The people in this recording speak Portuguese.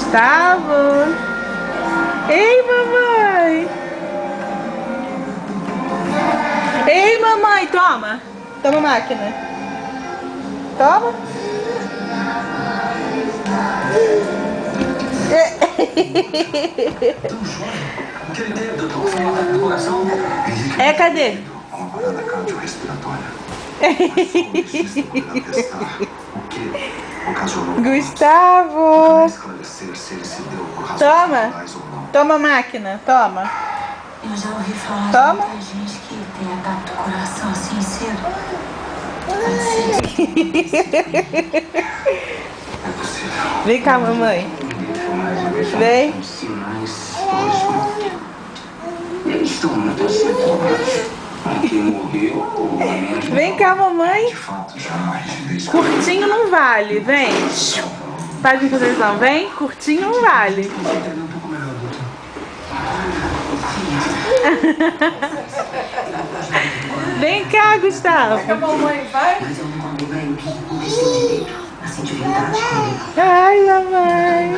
Gustavo. Ei, mamãe. Ei, mamãe, toma. Toma a máquina. Toma. É, cadê? Uma parada cardiorrespiratória. Gustavo. Toma. Toma a máquina, toma. Eu já ouvi falar Toma. de muita gente que tem ataque do coração assim cedo. Vem cá, mamãe. Vem. Eles estão muito acertados. Quem morreu, Vem cá, mamãe. de fato, jamais. Curtinho não vale, vem. Para de fazer visão, vem. Curtinho não vale. Um pouco melhor, doutor. Vem cá, Gustavo. A mamãe vai? Mas eu não comi bem o vestido direito. Assim de verdade comigo. Ai, mamãe.